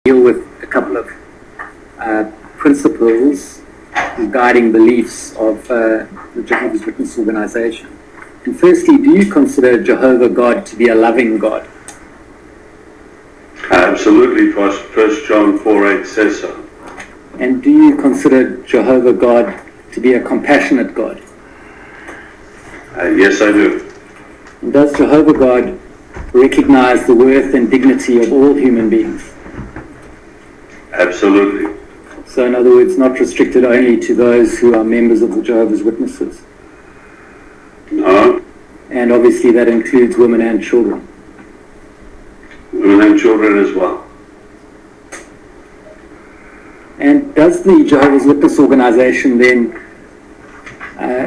deal with a couple of principles guiding beliefs of the Jehovah's Witness organization. And firstly, do you consider Jehovah God to be a loving God? Absolutely. 1 John 4:8 says so. And do you consider Jehovah God to be a compassionate God? Yes, I do. And does Jehovah God recognize the worth and dignity of all human beings? Absolutely. So in other words, not restricted only to those who are members of the Jehovah's Witnesses. No. And obviously that includes women and children. Women and children as well. And does the Jehovah's Witness organization then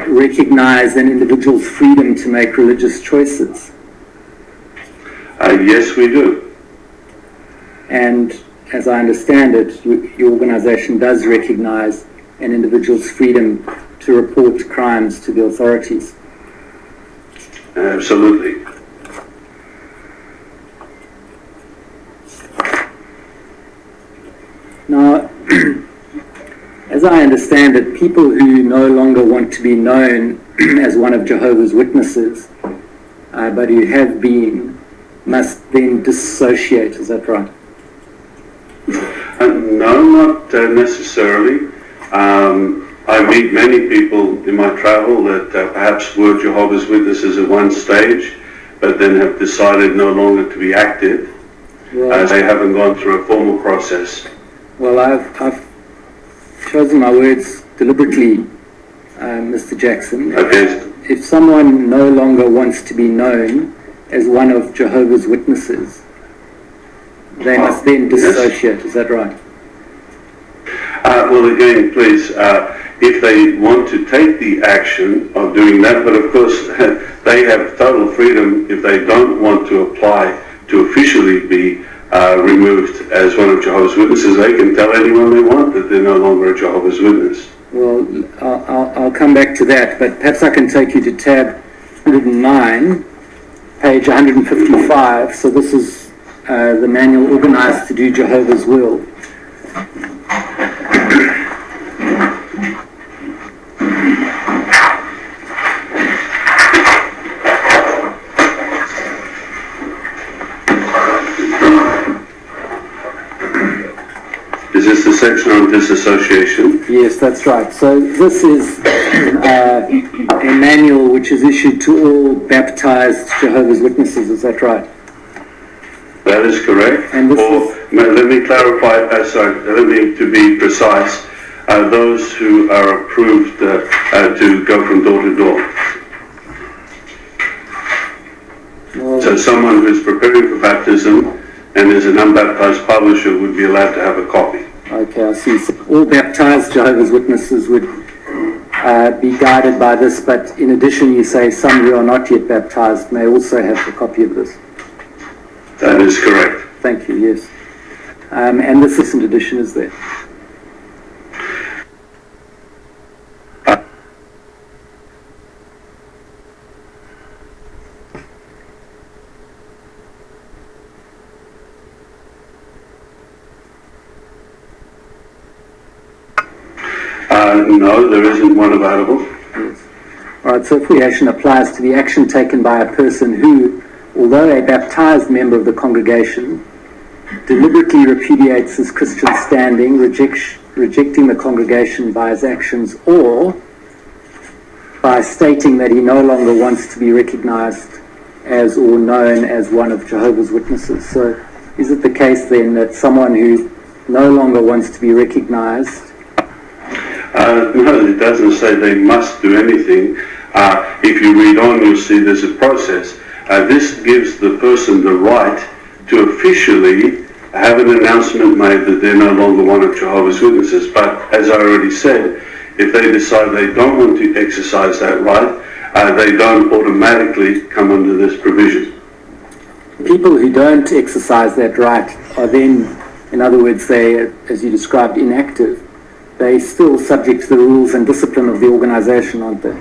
recognize an individual's freedom to make religious choices? Yes, we do. And as I understand it, your organization does recognize an individual's freedom to report crimes to the authorities. Absolutely. Now, as I understand it, people who no longer want to be known as one of Jehovah's Witnesses, but who have been, must then dissociate. Is that right? No, not necessarily. I meet many people in my travel that perhaps were Jehovah's Witnesses at one stage, but then have decided no longer to be active. Right. They haven't gone through a formal process. Well, I've chosen my words deliberately, Mr. Jackson. Okay. If someone no longer wants to be known as one of Jehovah's Witnesses, they must then dissociate. Yes. Is that right? Well, again, please, if they want to take the action of doing that, but of course they have total freedom if they don't want to apply to officially be removed as one of Jehovah's Witnesses. They can tell anyone they want that they're no longer a Jehovah's Witness. Well, I'll come back to that, but perhaps I can take you to tab 109, page 155. So this is the manual organized to do Jehovah's will. Is this the section on disassociation? Yes, that's right. So this is a manual which is issued to all baptized Jehovah's Witnesses. Is that right? That is correct. And let me clarify, to be precise, those who are approved to go from door to door. Well, so someone who's preparing for baptism and is an unbaptized publisher would be allowed to have a copy. Okay, I see. So all baptized Jehovah's Witnesses would be guided by this, but in addition you say some who are not yet baptized may also have a copy of this. That is correct. Thank you, yes. And the second edition is there. No, there isn't one available. Yes. All right, so affiliation applies to the action taken by a person who, although a baptized member of the congregation, deliberately repudiates his Christian standing, rejecting the congregation by his actions, or by stating that he no longer wants to be recognized as or known as one of Jehovah's Witnesses. So is it the case then that someone who no longer wants to be recognized? No, it doesn't say they must do anything. If you read on, you'll see there's a process. This gives the person the right to officially have an announcement made that they're no longer one of Jehovah's Witnesses. But as I already said, if they decide they don't want to exercise that right, they don't automatically come under this provision. People who don't exercise that right are then, in other words, they, as you described, inactive. They're still subject to the rules and discipline of the organization, aren't they?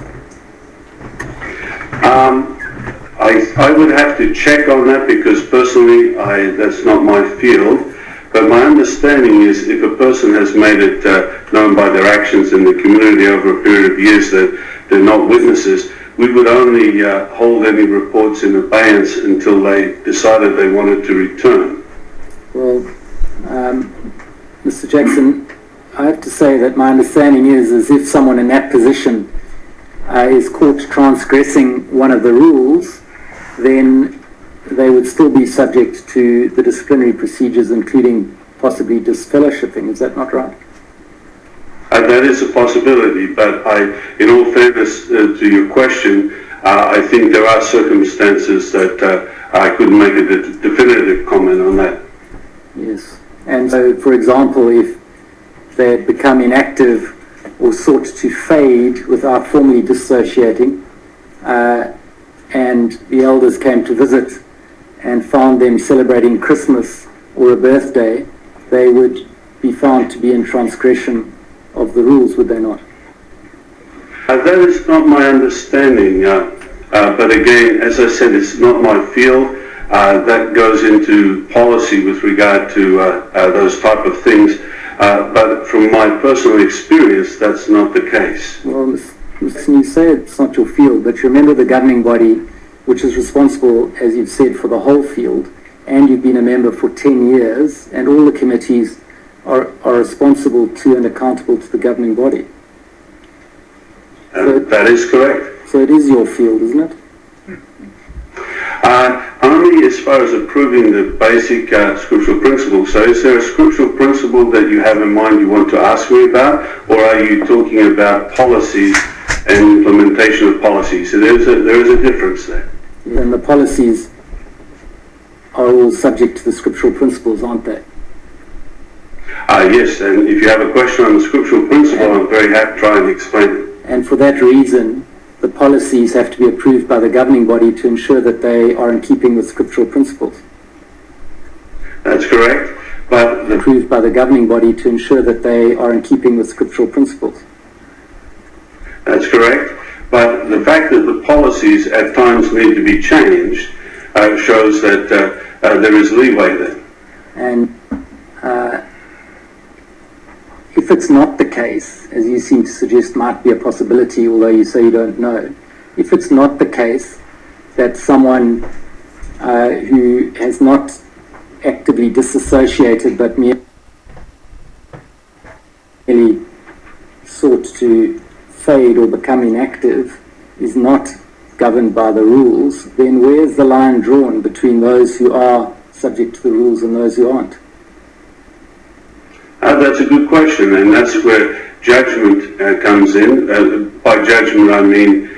I would have to check on that because personally, that's not my field. But my understanding is if a person has made it known by their actions in the community over a period of years that they're not witnesses, we would only hold any reports in abeyance until they decided they wanted to return. Well, Mr. Jackson, I have to say that my understanding is if someone in that position is caught transgressing one of the rules, then they would still be subject to the disciplinary procedures, including possibly disfellowshipping. Is that not right? That is a possibility, but in all fairness to your question, I think there are circumstances that I couldn't make a definitive comment on that. Yes. And so, for example, if they had become inactive or sought to fade without formally dissociating, and the elders came to visit and found them celebrating Christmas or a birthday, they would be found to be in transgression of the rules, would they not? That is not my understanding, but again, as I said, it's not my field. That goes into policy with regard to those type of things, but from my personal experience, that's not the case. Well, you say it's not your field, but you remember the governing body, which is responsible, as you've said, for the whole field, and you've been a member for 10 years, and all the committees are responsible to and accountable to the governing body. So that is correct. So it is your field, isn't it? Only as far as approving the basic scriptural principles. So is there a scriptural principle that you have in mind you want to ask me about, or are you talking about policies and implementation of policies? So there is a difference there. And the policies are all subject to the scriptural principles, aren't they? Yes, and if you have a question on the scriptural principle, I'm very happy to try and explain it. And for that reason, the policies have to be approved by the governing body to ensure that they are in keeping with scriptural principles. That's correct, but approved by the governing body to ensure that they are in keeping with scriptural principles. That's correct, but the fact that the policies at times need to be changed shows that there is leeway there. And if it's not the case, as you seem to suggest might be a possibility, although you say you don't know, if it's not the case that someone who has not actively disassociated but merely sought to fade or become inactive is not governed by the rules, then where's the line drawn between those who are subject to the rules and those who aren't? That's a good question, and that's where judgment comes in. By judgment, I mean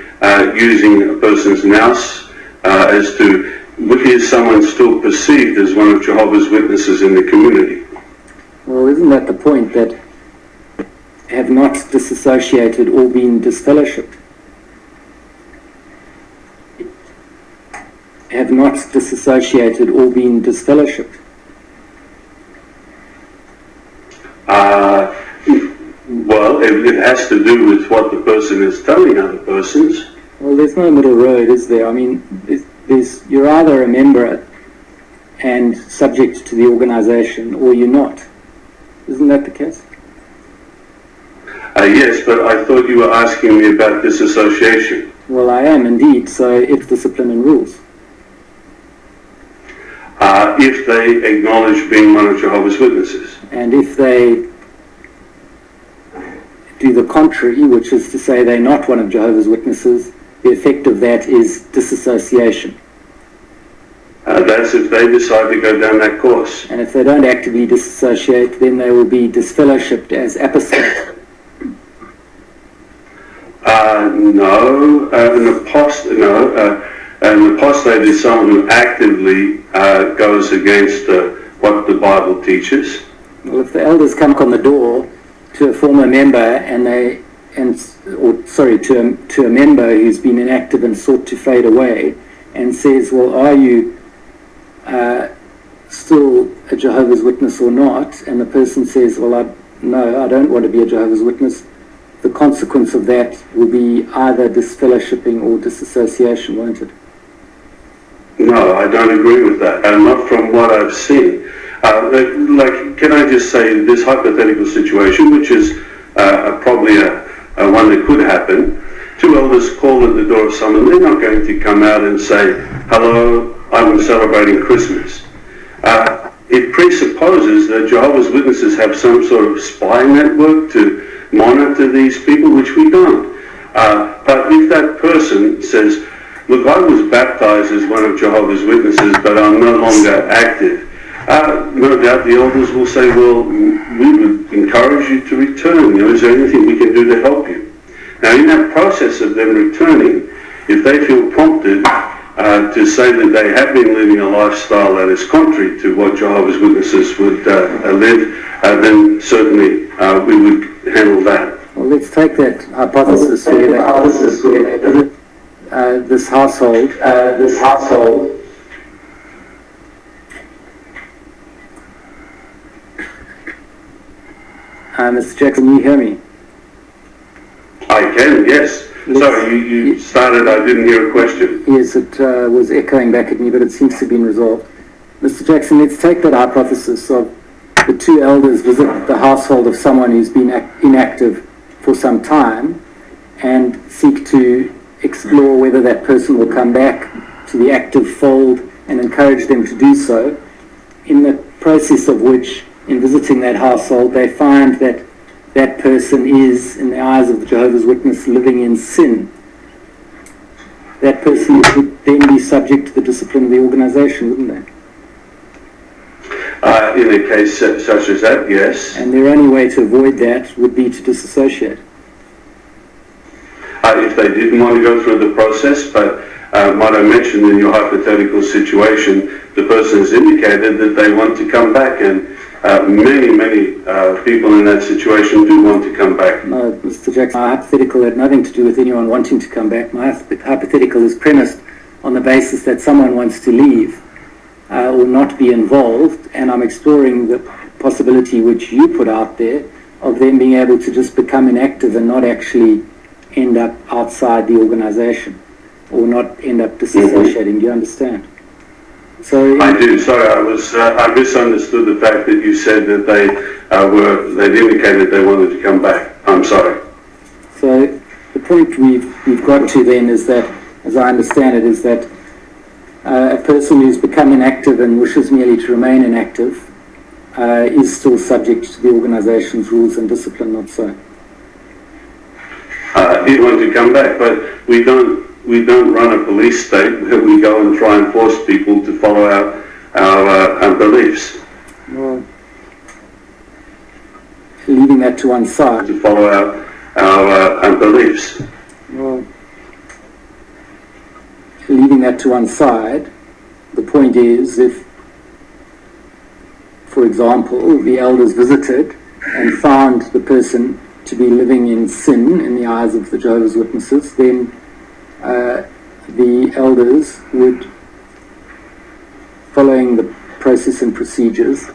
using a person's nous as to is someone still perceived as one of Jehovah's Witnesses in the community. Well, isn't that the point, that have not disassociated or been disfellowshipped? Have not disassociated or been disfellowshipped? Well, it has to do with what the person is telling other persons. Well, there's no middle road, is there? I mean, you're either a member and subject to the organisation, or you're not. Isn't that the case? Yes, but I thought you were asking me about disassociation. Well, I am indeed. So it's discipline and rules. If they acknowledge being one of Jehovah's Witnesses. And if they do the contrary, which is to say they're not one of Jehovah's Witnesses, the effect of that is disassociation. That's if they decide to go down that course. And if they don't actively disassociate, then they will be disfellowshipped as apostate. No, an apostate is someone who actively goes against what the Bible teaches. Well, if the elders come on the door to a former member to a member who's been inactive and sought to fade away, and says, "Well, are you still a Jehovah's Witness or not?" And the person says, "Well, no, I don't want to be a Jehovah's Witness," the consequence of that will be either disfellowshipping or disassociation, won't it? No, I don't agree with that, and not from what I've seen. Can I just say this hypothetical situation, which is probably a one that could happen, two elders call at the door of someone, they're not going to come out and say, hello, I'm celebrating Christmas. It presupposes that Jehovah's Witnesses have some sort of spy network to monitor these people, which we don't. But if that person says, look, I was baptized as one of Jehovah's Witnesses, but I'm no longer active, no doubt the elders will say, well, we would encourage you to return. Is there anything we can do to help you? Now, in that process of them returning, if they feel prompted to say that they have been living a lifestyle that is contrary to what Jehovah's Witnesses would live, then certainly we would handle that. Well, let's take that hypothesis where this household, Mr. Jackson, can you hear me? I can, yes. Sorry, you started, I didn't hear a question. Yes, it was echoing back at me, but it seems to have been resolved. Mr. Jackson, let's take that hypothesis of the two elders visit the household of someone who's been inactive for some time and seek to explore whether that person will come back to the active fold and encourage them to do so, in the process of which, in visiting that household, they find that that person is, in the eyes of the Jehovah's Witness, living in sin. That person would then be subject to the discipline of the organization, wouldn't they? In a case such as that, yes. And their only way to avoid that would be to disassociate. If they didn't want to go through the process, but might I mention in your hypothetical situation, the person has indicated that they want to come back, and many people in that situation do want to come back. No, Mr. Jackson, my hypothetical had nothing to do with anyone wanting to come back. My hypothetical is premised on the basis that someone wants to leave or not be involved, and I'm exploring the possibility which you put out there of them being able to just become inactive and not actually end up outside the organization or not end up disassociating. Do you understand? So I do. Sorry, I misunderstood the fact that you said that they'd indicated they wanted to come back. I'm sorry. So the point we've got to then is that, as I understand it, is that a person who's become inactive and wishes merely to remain inactive is still subject to the organization's rules and discipline, not so. He'd want to come back, but we don't run a police state where we go and try and force people to follow our beliefs. Well, leaving that to one side. To follow our beliefs. Well, leaving that to one side, the point is, if, for example, the elders visited and found the person to be living in sin in the eyes of the Jehovah's Witnesses, then the elders would, following the process and procedures,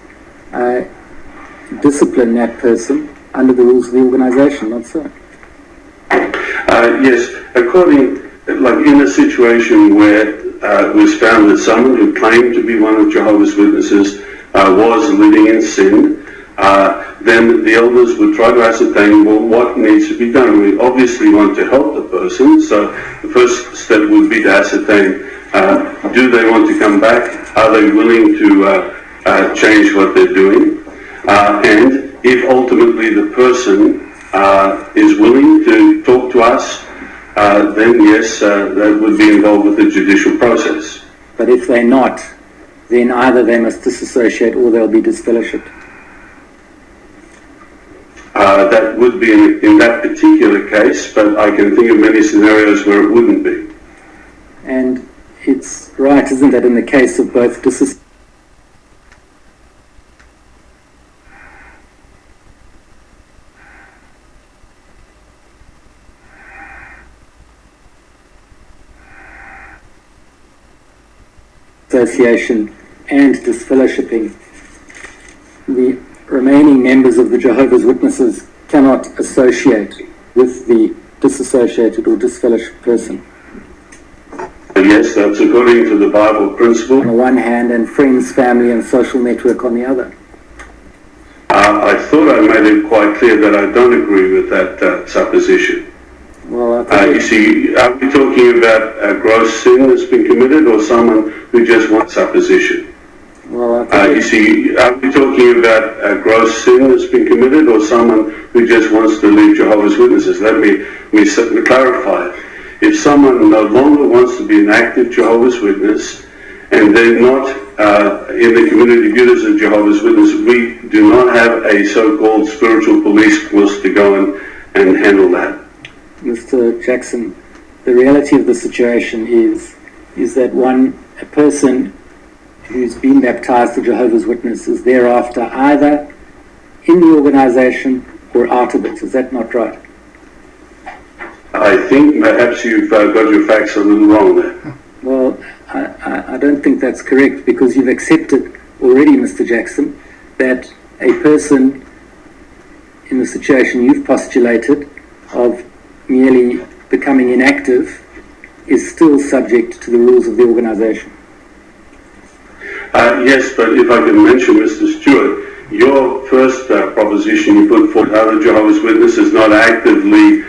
discipline that person under the rules of the organization, not so. Yes, in a situation where it was found that someone who claimed to be one of Jehovah's Witnesses was living in sin, then the elders would try to ascertain, well, what needs to be done. We obviously want to help the person, so the first step would be to ascertain, do they want to come back? Are they willing to change what they're doing? And if ultimately the person is willing to talk to us, then yes, that would be involved with the judicial process. But if they're not, then either they must disassociate or they'll be disfellowshipped. That would be in that particular case, but I can think of many scenarios where it wouldn't be. And it's right, isn't it, in the case of both association and disfellowshipping, the remaining members of the Jehovah's Witnesses cannot associate with the disassociated or disfellowshipped person. Yes, that's according to the Bible principle. On the one hand, and friends, family, and social network on the other. I thought I made it quite clear that I don't agree with that supposition. Well, You see, are we talking about a gross sin that's been committed, or someone who just wants supposition? well, You see, are we talking about a gross sin that's been committed, or someone who just wants to leave Jehovah's Witnesses? Let me clarify. If someone no longer wants to be an active Jehovah's Witness, and they're not in the community viewed as a Jehovah's Witness, we do not have a so-called spiritual police force to go and handle that. Mr. Jackson, the reality of the situation is that a person who's been baptized to Jehovah's Witnesses is thereafter either in the organization or out of it. Is that not right? I think perhaps you've got your facts a little wrong there. Well, I don't think that's correct, because you've accepted already, Mr. Jackson, that a person in the situation you've postulated of merely becoming inactive is still subject to the rules of the organization. Yes, but if I can mention, Mr. Stewart, your first proposition you put forward, other Jehovah's Witnesses not actively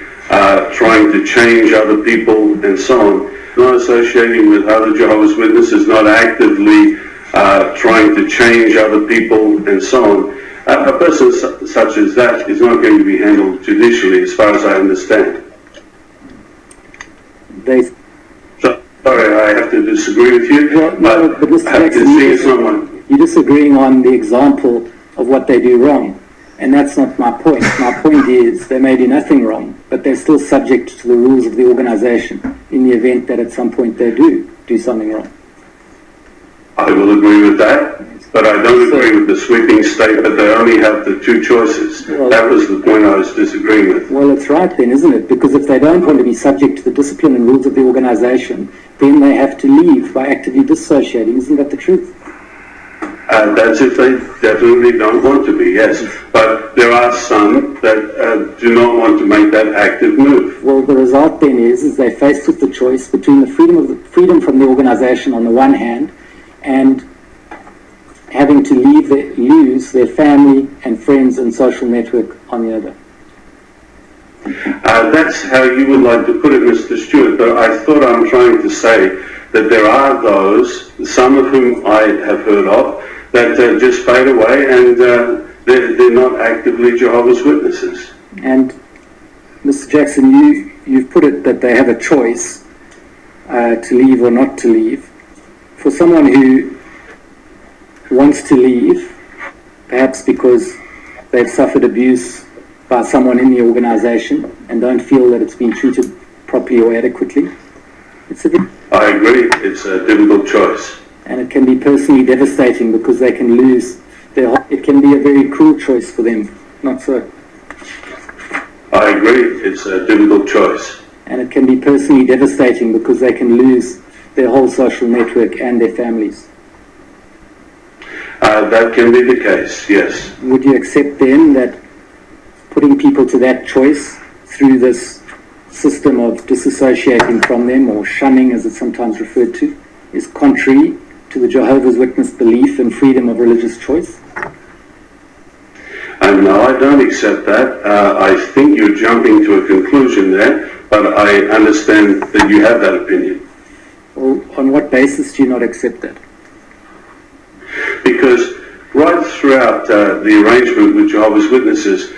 trying to change other people and so on, not associating with other Jehovah's Witnesses, not actively trying to change other people and so on. A person such as that is not going to be handled judicially, as far as I understand. Sorry, I have to disagree with you. Well, no, but Mr. Jackson, you're disagreeing on the example of what they do wrong, and that's not my point. My point is they may do nothing wrong, but they're still subject to the rules of the organization in the event that at some point they do something wrong. I will agree with that, but I don't agree with the sweeping statement they only have the two choices. Well, that was the point I was disagreeing with. Well, it's right then, isn't it? Because if they don't want to be subject to the discipline and rules of the organization, then they have to leave by actively dissociating. Isn't that the truth? That's if they definitely don't want to be, yes. But there are some that do not want to make that active move. Well, the result then is they're faced with the choice between the freedom from the organization on the one hand, and having to lose their family and friends and social network on the other. That's how you would like to put it, Mr. Stewart, but I thought I'm trying to say that there are those, some of whom I have heard of, that just fade away, and they're not actively Jehovah's Witnesses. And Mr. Jackson, you've put it that they have a choice to leave or not to leave. For someone who wants to leave, perhaps because they've suffered abuse by someone in the organization and don't feel that it's been treated properly or adequately, I agree, it's a difficult choice. And it can be personally devastating because they can lose it can be a very cruel choice for them, not so? I agree, it's a difficult choice. And it can be personally devastating because they can lose their whole social network and their families. That can be the case, yes. Would you accept then that putting people to that choice through this system of disassociating from them, or shunning as it's sometimes referred to, is contrary to the Jehovah's Witness belief in freedom of religious choice? No, I don't accept that. I think you're jumping to a conclusion there, but I understand that you have that opinion. Well, on what basis do you not accept that? Because right throughout the arrangement with Jehovah's Witnesses,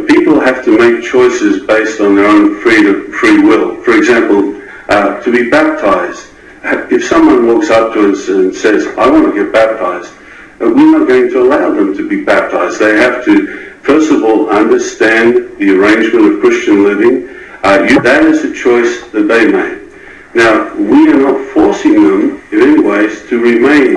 people have to make choices based on their own free will. For example, to be baptized. If someone walks up to us and says, I want to get baptized, we're not going to allow them to be baptized. They have to, first of all, understand the arrangement of Christian living. That is a choice that they made. Now, we are not forcing them in any ways to remain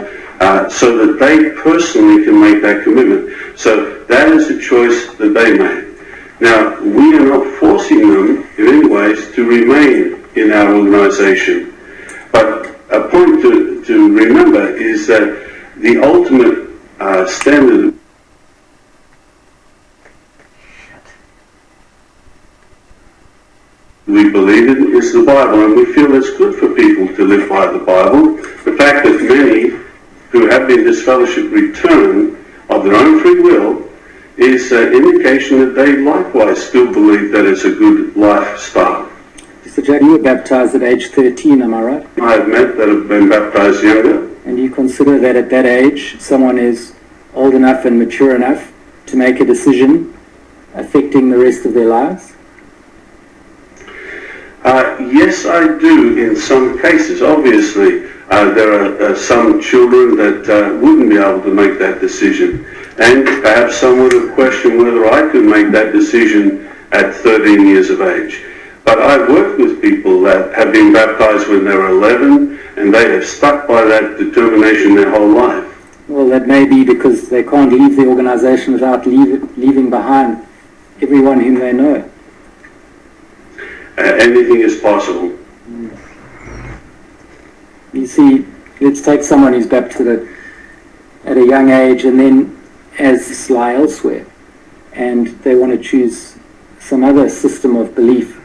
so that they personally can make that commitment. So that is a choice that they made. Now, we are not forcing them in any ways to remain in our organization. But a point to remember is that the ultimate standard we believe in is the Bible, and we feel it's good for people to live by the Bible. The fact that many who have been disfellowshipped return of their own free will is an indication that they likewise still believe that it's a good lifestyle. Mr. Jack, you were baptized at age 13, am I right? I have met that have been baptized younger. And you consider that at that age, someone is old enough and mature enough to make a decision affecting the rest of their lives? Yes, I do in some cases. Obviously, there are some children that wouldn't be able to make that decision. And perhaps some would have questioned whether I could make that decision at 13 years of age. But I've worked with people that have been baptized when they were 11, and they have stuck by that determination their whole life. Well, that may be because they can't leave the organization without leaving behind everyone whom they know. Anything is possible. You see, let's take someone who's baptized at a young age and then as lie elsewhere, and they want to choose some other system of belief.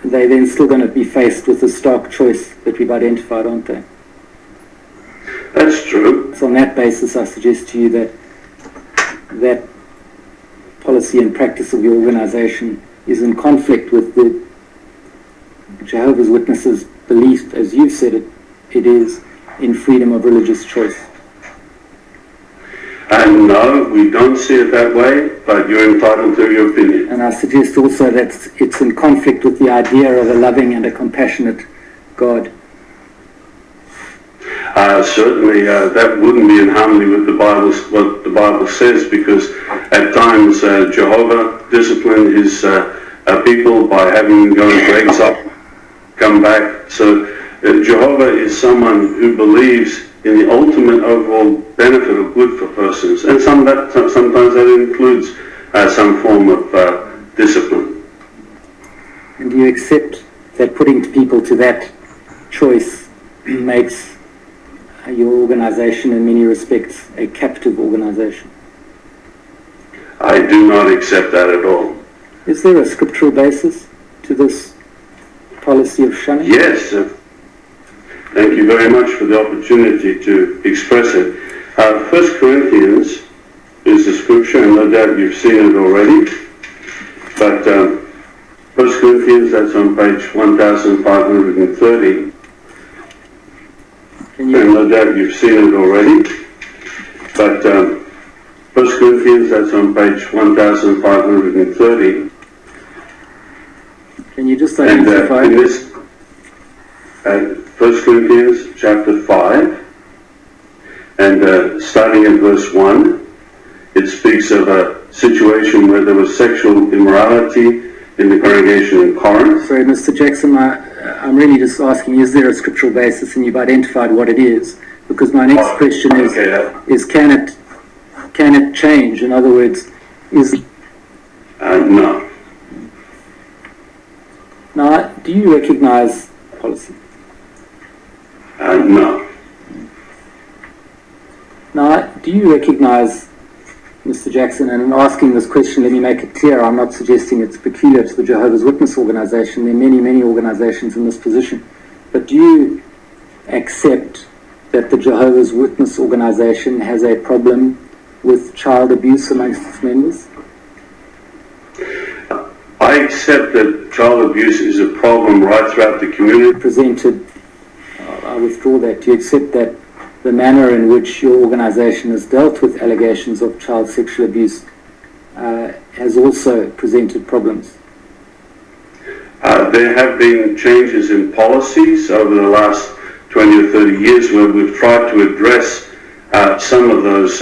They're then still going to be faced with the stark choice that we've identified, aren't they? That's true. So on that basis, I suggest to you that that policy and practice of your organization is in conflict with the Jehovah's Witnesses' belief, as you've said it is, in freedom of religious choice. And no, we don't see it that way, but you're entitled to your opinion. And I suggest also that it's in conflict with the idea of a loving and a compassionate God. Certainly, that wouldn't be in harmony with the Bible, what the Bible says, because at times Jehovah disciplined his people by having them go into exile, come back. So Jehovah is someone who believes in the ultimate overall benefit of good for persons, and sometimes that includes some form of discipline. And do you accept that putting people to that choice makes your organization in many respects a captive organization? I do not accept that at all. Is there a scriptural basis to this policy of shunning? Yes. Thank you very much for the opportunity to express it. 1 Corinthians is the scripture, and no doubt you've seen it already. But 1 Corinthians, that's on page 1530. And no doubt you've seen it already. But 1 Corinthians, that's on page 1530. Can you just identify? And in this 1 Corinthians chapter 5, and starting at verse 1, it speaks of a situation where there was sexual immorality in the congregation in Corinth. Sorry, Mr. Jackson, I'm really just asking, is there a scriptural basis, and you've identified what it is? Because my next question is can it change? In other words, is... No. Now, do you recognize policy? No. Now, do you recognize, Mr. Jackson, and in asking this question, let me make it clear, I'm not suggesting it's peculiar to the Jehovah's Witness organization. There are many, many organizations in this position. But do you accept that the Jehovah's Witness organization has a problem with child abuse amongst its members? I accept that child abuse is a problem right throughout the community. Presented, I withdraw that. Do you accept that the manner in which your organization has dealt with allegations of child sexual abuse has also presented problems? There have been changes in policies over the last 20 or 30 years where we've tried to address some of those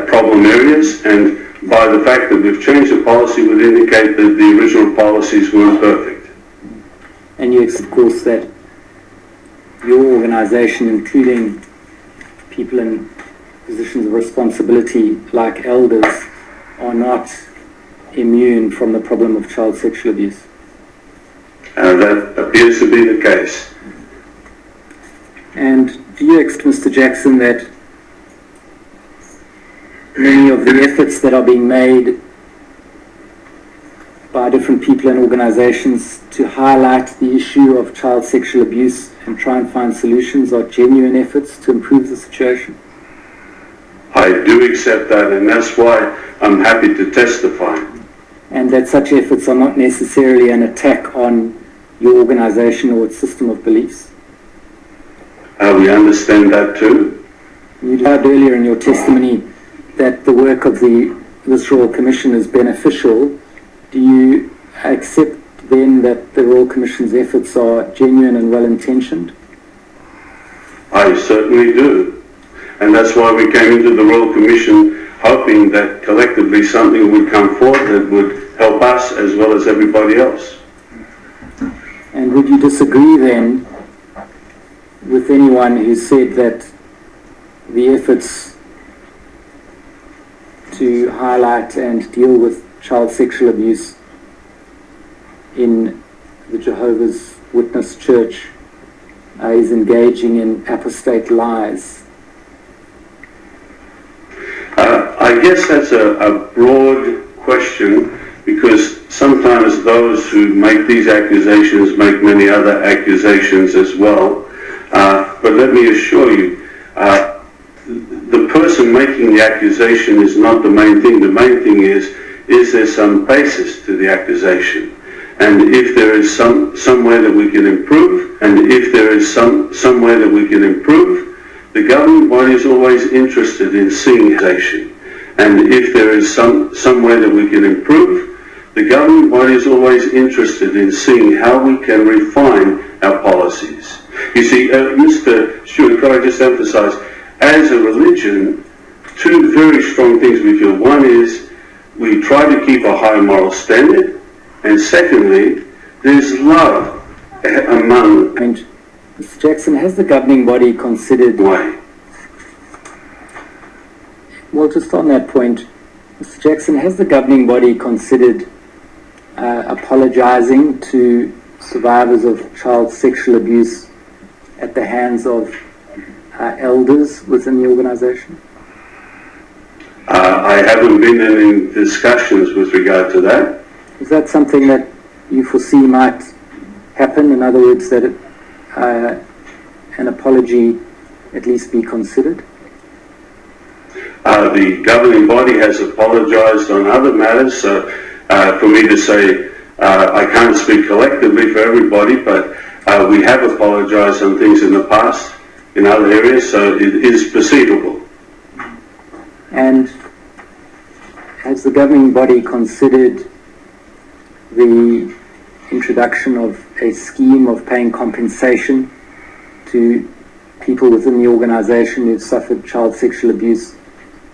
problem areas, and by the fact that we've changed the policy would indicate that the original policies weren't perfect. And you accept, of course, that your organization, including people in positions of responsibility like elders, are not immune from the problem of child sexual abuse? That appears to be the case. And do you accept, Mr. Jackson, that many of the efforts that are being made by different people and organizations to highlight the issue of child sexual abuse and try and find solutions are genuine efforts to improve the situation? I do accept that, and that's why I'm happy to testify. And that such efforts are not necessarily an attack on your organization or its system of beliefs? We understand that too. You described earlier in your testimony that the work of this Royal Commission is beneficial. Do you accept then that the Royal Commission's efforts are genuine and well-intentioned? I certainly do. And that's why we came into the Royal Commission hoping that collectively something would come forth that would help us as well as everybody else. And would you disagree then with anyone who said that the efforts to highlight and deal with child sexual abuse in the Jehovah's Witness Church is engaging in apostate lies? I guess that's a broad question, because sometimes those who make these accusations make many other accusations as well. But let me assure you, the person making the accusation is not the main thing. The main thing is there some basis to the accusation? And if there is somewhere that we can improve, the governing body is always interested in seeing accusation. And if there is somewhere that we can improve, the governing body is always interested in seeing how we can refine our policies. You see, Mr. Stewart, could I just emphasize, as a religion, two very strong things we feel. One is we try to keep a high moral standard, and secondly, there's love among... And Mr. Jackson, has the governing body considered... Why? Well, just on that point, Mr. Jackson, has the governing body considered apologizing to survivors of child sexual abuse at the hands of elders within the organization? I haven't been in any discussions with regard to that. Is that something that you foresee might happen? In other words, that an apology at least be considered? The governing body has apologized on other matters, so for me to say I can't speak collectively for everybody, but we have apologized on things in the past in other areas, so it is perceivable. And has the governing body considered the introduction of a scheme of paying compensation to people within the organization who've suffered child sexual abuse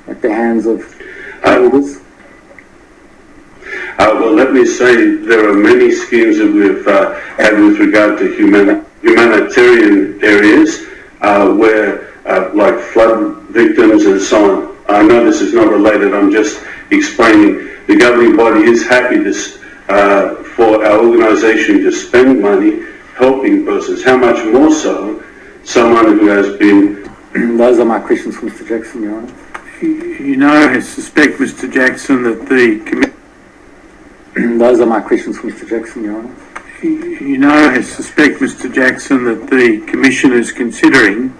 at the hands of elders? Well, let me say there are many schemes that we've had with regard to humanitarian areas where, like flood victims and so on. I know this is not related, I'm just explaining. The governing body is happy to, for our organisation to spend money helping persons. How much more so someone who has been... Those are my questions for Mr. Jackson, Your Honour. You know, I suspect, Mr. Jackson, that the... Those are my questions for Mr. Jackson, Your Honour. You know, I suspect, Mr. Jackson, that the Commission is considering...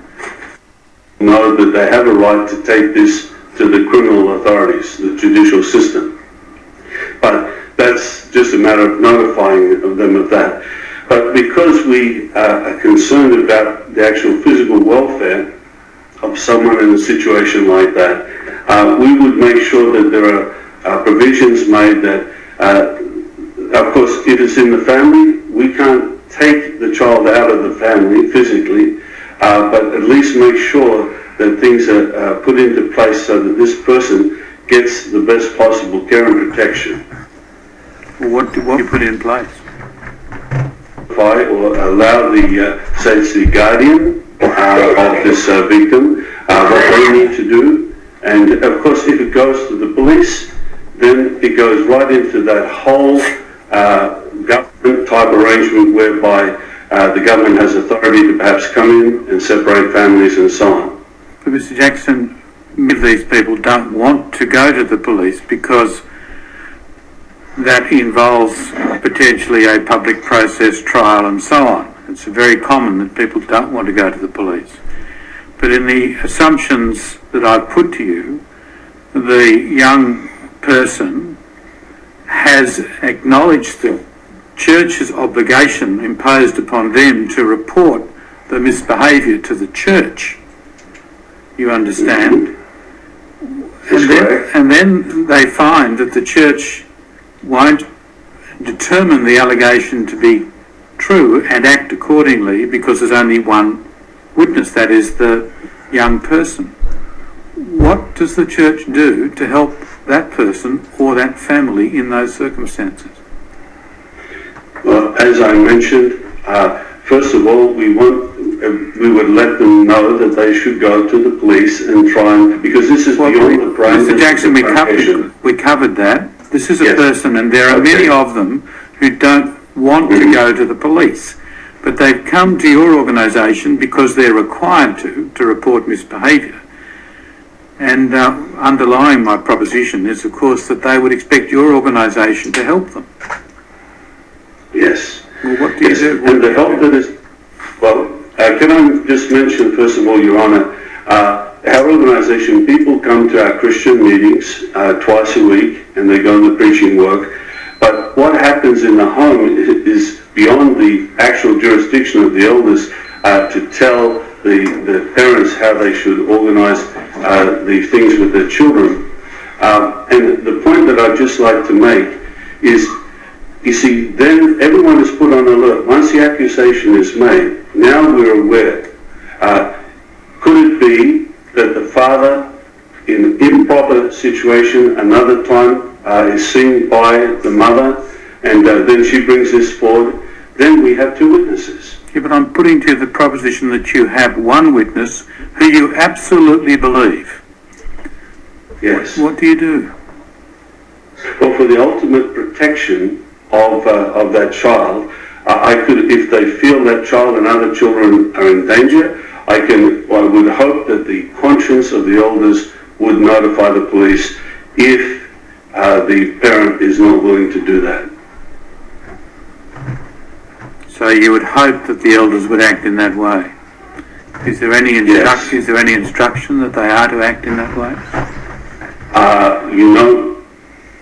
know that they have a right to take this to the criminal authorities, the judicial system. But that's just a matter of notifying them of that. But because we are concerned about the actual physical welfare of someone in a situation like that, we would make sure that there are provisions made that, of course, if it's in the family, we can't take the child out of the family physically, but at least make sure that things are put into place so that this person gets the best possible care and protection. What do you put in place? Or allow the, say it's the guardian of this victim, what they need to do. And of course, if it goes to the police, then it goes right into that whole government type arrangement whereby the government has authority to perhaps come in and separate families and so on. But Mr. Jackson, many of these people don't want to go to the police because that involves potentially a public process, trial and so on. It's very common that people don't want to go to the police. But in the assumptions that I've put to you, the young person has acknowledged the church's obligation imposed upon them to report the misbehaviour to the church. You understand? And then they find that the church won't determine the allegation to be true and act accordingly because there's only one witness, that is the young person. What does the church do to help that person or that family in those circumstances? Well, as I mentioned, first of all, we would let them know that they should go to the police and try and, because this is beyond the brain. Mr. Jackson, we covered that. This is a person, and there are many of them who don't want to go to the police, but they've come to your organisation because they're required to report misbehaviour. And underlying my proposition is, of course, that they would expect your organisation to help them. Yes. Well, what do you do? And the help that is, well, can I just mention, first of all, Your Honour, our organisation, people come to our Christian meetings twice a week, and they go on the preaching work. But what happens in the home is beyond the actual jurisdiction of the elders to tell the parents how they should organise the things with their children. And the point that I'd just like to make is, you see, then everyone is put on alert. Once the accusation is made, now we're aware. Could it be that the father, in an improper situation, another time is seen by the mother, and then she brings this forward? Then we have two witnesses. Yeah, but I'm putting to you the proposition that you have one witness who you absolutely believe. Yes. What do you do? Well, for the ultimate protection of that child, I could, if they feel that child and other children are in danger, I would hope that the conscience of the elders would notify the police if the parent is not willing to do that. So you would hope that the elders would act in that way. Is there any instruction? Is there any instruction that they are to act in that way?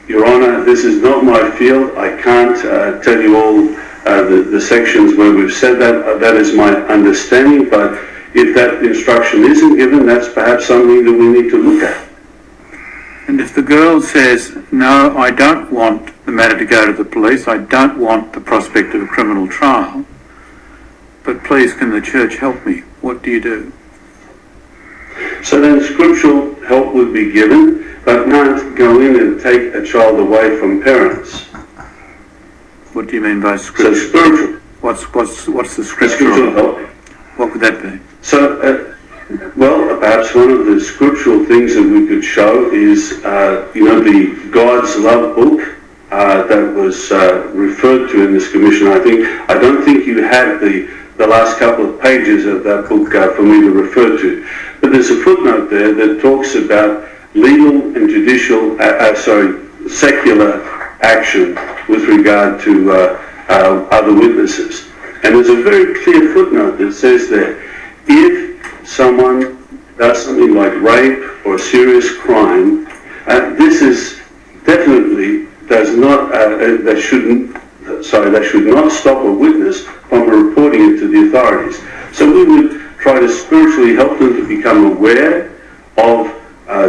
Your Honour, this is not my field. I can't tell you all the sections where we've said that. That is my understanding. But if that instruction isn't given, that's perhaps something that we need to look at. And if the girl says, no, I don't want the matter to go to the police, I don't want the prospect of a criminal trial, but please can the church help me, what do you do? So then scriptural help would be given, but not go in and take a child away from parents. What do you mean by scriptural? So spiritual. What's the scriptural help? What would that be? So, well, perhaps one of the scriptural things that we could show is, the God's Love book that was referred to in this commission. I don't think you had the last couple of pages of that book for me to refer to. But there's a footnote there that talks about legal and judicial, secular action with regard to other witnesses. And there's a very clear footnote that says there, if someone does something like rape or a serious crime, this is definitely they should not stop a witness from reporting it to the authorities. So we would try to spiritually help them to become aware of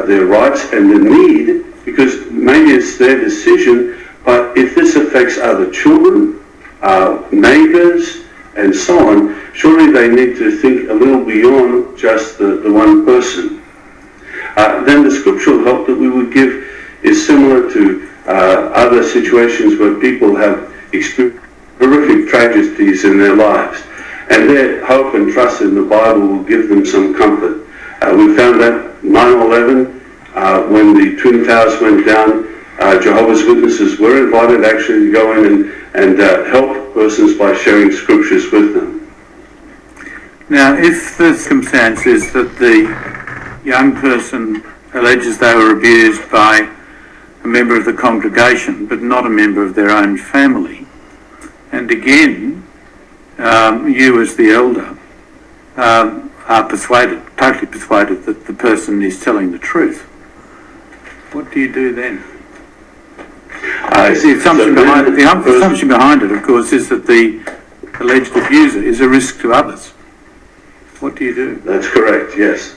their rights and the need, because maybe it's their decision, but if this affects other children, neighbours, and so on, surely they need to think a little beyond just the one person. Then the scriptural help that we would give is similar to other situations where people have experienced horrific tragedies in their lives, and their hope and trust in the Bible will give them some comfort. We found that 9/11, when the Twin Towers went down, Jehovah's Witnesses were invited actually to go in and help persons by sharing scriptures with them. Now, if the circumstance is that the young person alleges they were abused by a member of the congregation, but not a member of their own family. And again, you as the elder are persuaded, totally persuaded, that the person is telling the truth. What do you do then? The assumption behind it, of course, is that the alleged abuser is a risk to others. What do you do? That's correct, yes.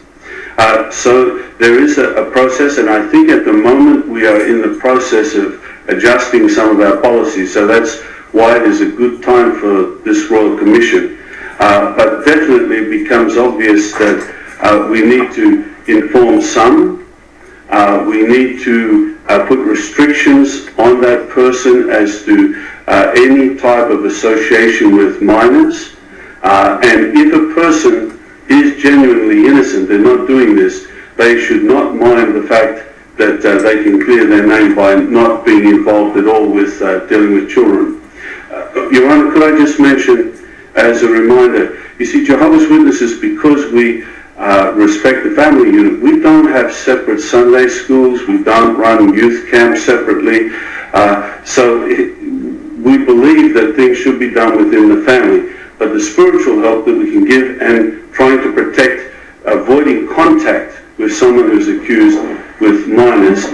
So there is a process, and I think at the moment we are in the process of adjusting some of our policies, so that's why it is a good time for this Royal Commission. But definitely it becomes obvious that we need to inform some, we need to put restrictions on that person as to any type of association with minors, and if a person is genuinely innocent, they're not doing this, they should not mind the fact that they can clear their name by not being involved at all with dealing with children. Your Honour, could I just mention as a reminder, you see, Jehovah's Witnesses, because we respect the family unit, we don't have separate Sunday schools, we don't run youth camps separately, so we believe that things should be done within the family. But the spiritual help that we can give and trying to protect, avoiding contact with someone who's accused with minors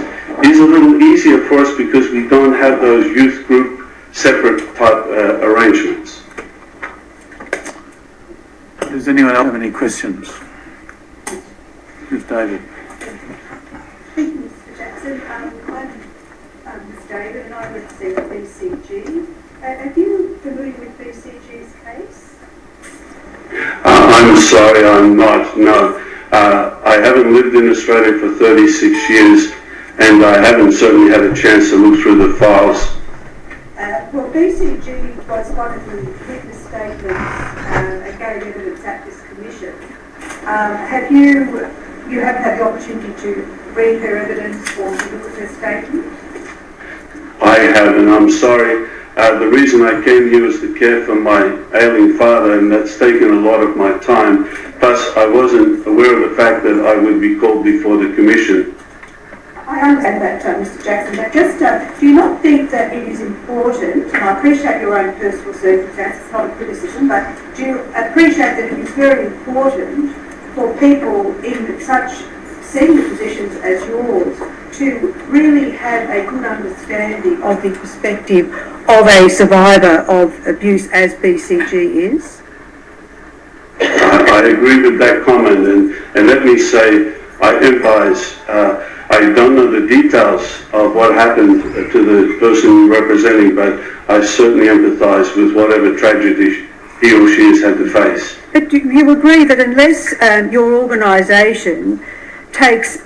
is a little easier for us because we don't have those youth group separate type arrangements. Does anyone else have any questions? Ms. David. Thank you, Mr. Jackson. I'm Ms. David and I represent BCG. Are you familiar with BCG's case? I'm sorry, I'm not, no. I haven't lived in Australia for 36 years and I haven't certainly had a chance to look through the files. Well, BCG was one of the witness statements and gave evidence at this commission. Have you haven't had the opportunity to read her evidence or to look at her statement? I haven't, I'm sorry. The reason I came here was to care for my ailing father, and that's taken a lot of my time. Plus, I wasn't aware of the fact that I would be called before the commission. I understand that, Mr. Jackson, but just do you not think that it is important, and I appreciate your own personal circumstances, it's not a criticism, but do you appreciate that it is very important for people in such senior positions as yours to really have a good understanding of the perspective of a survivor of abuse as BCG is? I agree with that comment, and let me say, I empathize. I don't know the details of what happened to the person you're representing, but I certainly empathize with whatever tragedy he or she has had to face. But do you agree that unless your organisation takes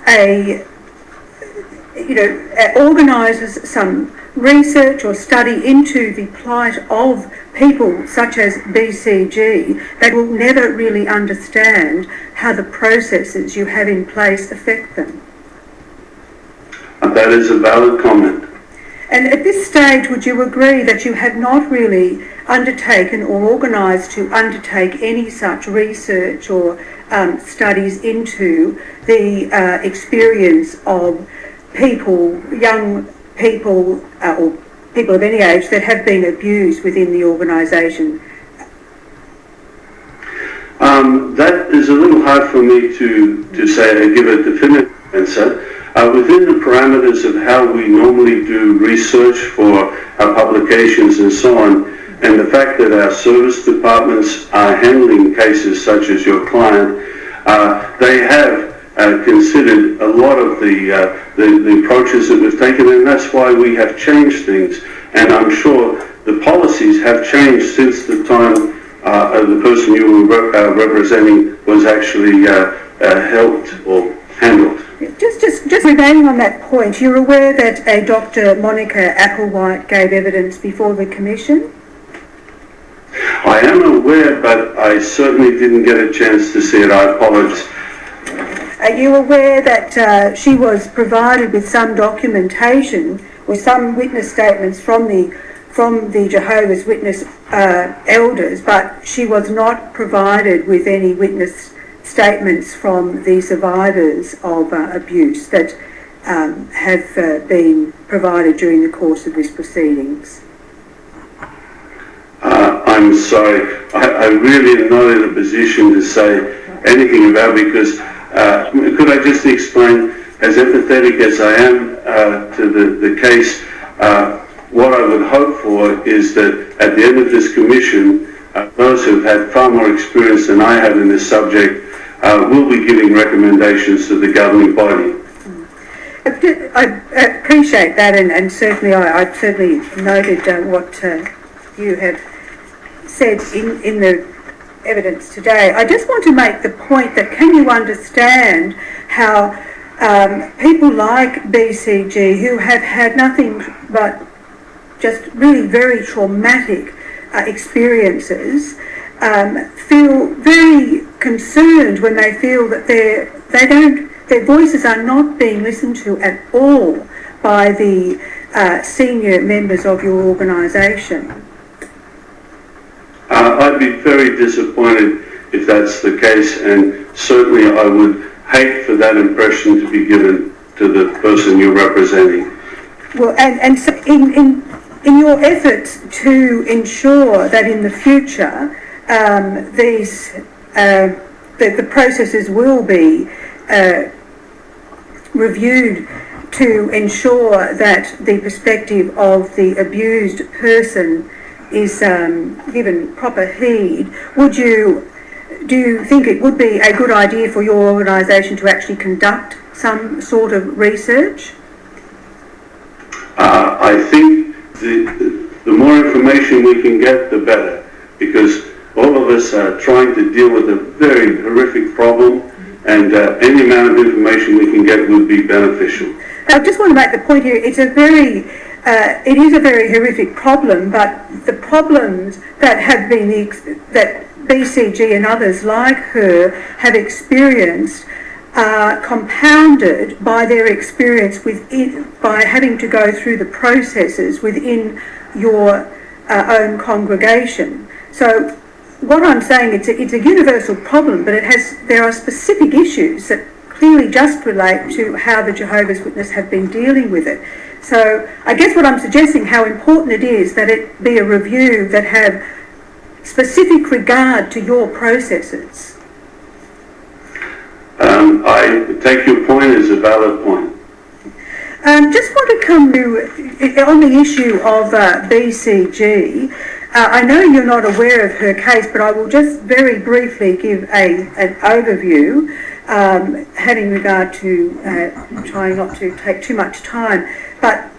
organises some research or study into the plight of people such as BCG, they will never really understand how the processes you have in place affect them? That is a valid comment. And at this stage, would you agree that you have not really undertaken or organised to undertake any such research or studies into the experience of people, young people or people of any age that have been abused within the organisation? That is a little hard for me to say, give a definitive answer. Within the parameters of how we normally do research for our publications and so on, and the fact that our service departments are handling cases such as your client, they have considered a lot of the approaches that we've taken, and that's why we have changed things. And I'm sure the policies have changed since the time the person you were representing was actually helped or handled. Just remaining on that point, you're aware that a Dr. Monica Applewhite gave evidence before the Commission? I am aware, but I certainly didn't get a chance to see it. I apologise. Are you aware that she was provided with some documentation or some witness statements from the Jehovah's Witness elders, but she was not provided with any witness statements from the survivors of abuse, that have been provided during the course of this proceedings? I'm sorry, I really am not in a position to say anything about it because could I just explain, as empathetic as I am to the case, what I would hope for is that at the end of this commission, those who have had far more experience than I have in this subject will be giving recommendations to the governing body. I appreciate that, and certainly I certainly noted what you have said in the evidence today. I just want to make the point that can you understand how people like BCG, who have had nothing but just really very traumatic experiences, feel very concerned when they feel that their voices are not being listened to at all by the senior members of your organisation? I'd be very disappointed if that's the case, and certainly I would hate for that impression to be given to the person you're representing. Well, and so in your efforts to ensure that in the future the processes will be reviewed to ensure that the perspective of the abused person is given proper heed, do you think it would be a good idea for your organisation to actually conduct some sort of research? I think the more information we can get, the better, because all of us are trying to deal with a very horrific problem, and any amount of information we can get would be beneficial. I just want to make the point here, it is a very horrific problem, but the problems that that BCG and others like her have experienced are compounded by their experience by having to go through the processes within your own congregation. So what I'm saying, it's a universal problem, but there are specific issues that clearly just relate to how the Jehovah's Witnesses have been dealing with it. So I guess what I'm suggesting, how important it is that it be a review that have specific regard to your processes. I take your point as a valid point. Just want to come to, on the issue of BCG, I know you're not aware of her case, but I will just very briefly give an overview, having regard to trying not to take too much time. But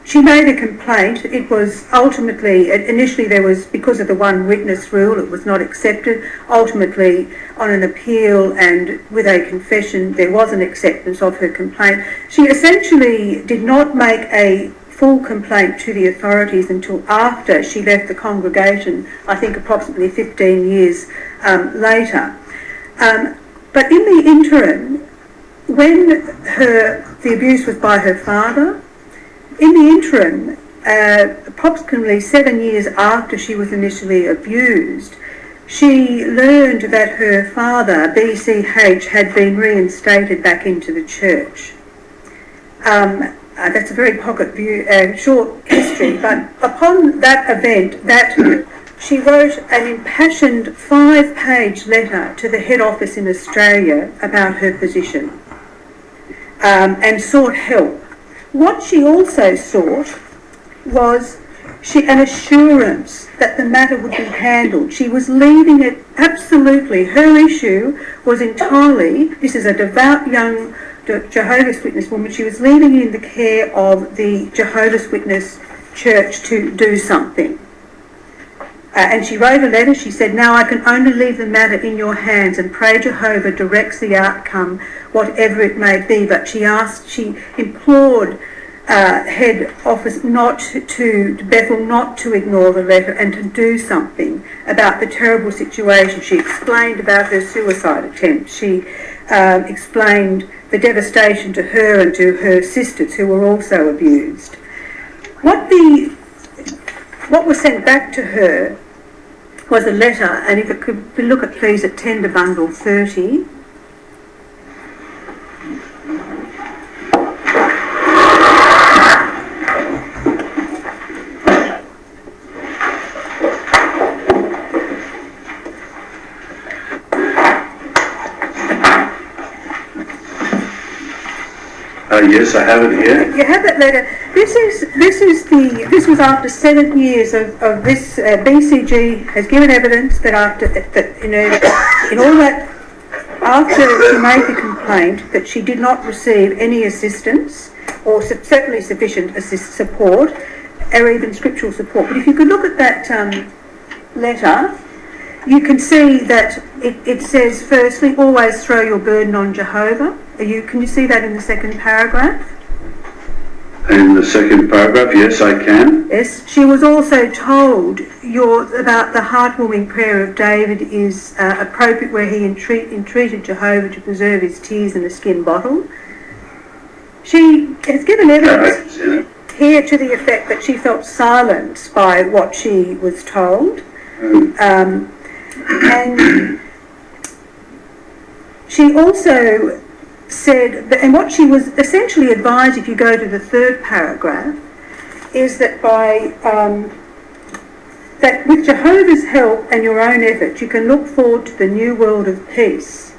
she made a complaint. It was ultimately, initially there was, because of the one witness rule, it was not accepted. Ultimately, on an appeal and with a confession, there was an acceptance of her complaint. She essentially did not make a full complaint to the authorities until after she left the congregation, I think approximately 15 years later. But in the interim, when the abuse was by her father, in the interim, approximately 7 years after she was initially abused, she learned that her father, BCH, had been reinstated back into the church. That's a very short history, but upon that event, she wrote an impassioned 5-page letter to the head office in Australia about her position and sought help. What she also sought was an assurance that the matter would be handled. She was leaving it absolutely. Her issue was entirely, this is a devout young Jehovah's Witness woman, she was leaving in the care of the Jehovah's Witness church to do something. And she wrote a letter. She said, "Now I can only leave the matter in your hands and pray Jehovah directs the outcome, whatever it may be." But she implored head office Bethel not to ignore the letter and to do something about the terrible situation. She explained about her suicide attempt. She explained the devastation to her and to her sisters who were also abused. What was sent back to her was a letter, and if it could look at please at Tender Bundle 30. Yes, I have it here. You have that letter. This was after 7 years of this. BCG has given evidence that in all that, after she made the complaint, that she did not receive any assistance or certainly sufficient support or even scriptural support. But if you could look at that letter, you can see that it says, firstly, always throw your burden on Jehovah. Can you see that in the second paragraph? In the second paragraph, yes, I can. Yes. She was also told about the heartwarming prayer of David is appropriate, where he entreated Jehovah to preserve his tears in a skin bottle. She has given evidence here to the effect that she felt silenced by what she was told. And she also said, and what she was essentially advised, if you go to the third paragraph, is that that with Jehovah's help and your own effort, you can look forward to the new world of peace.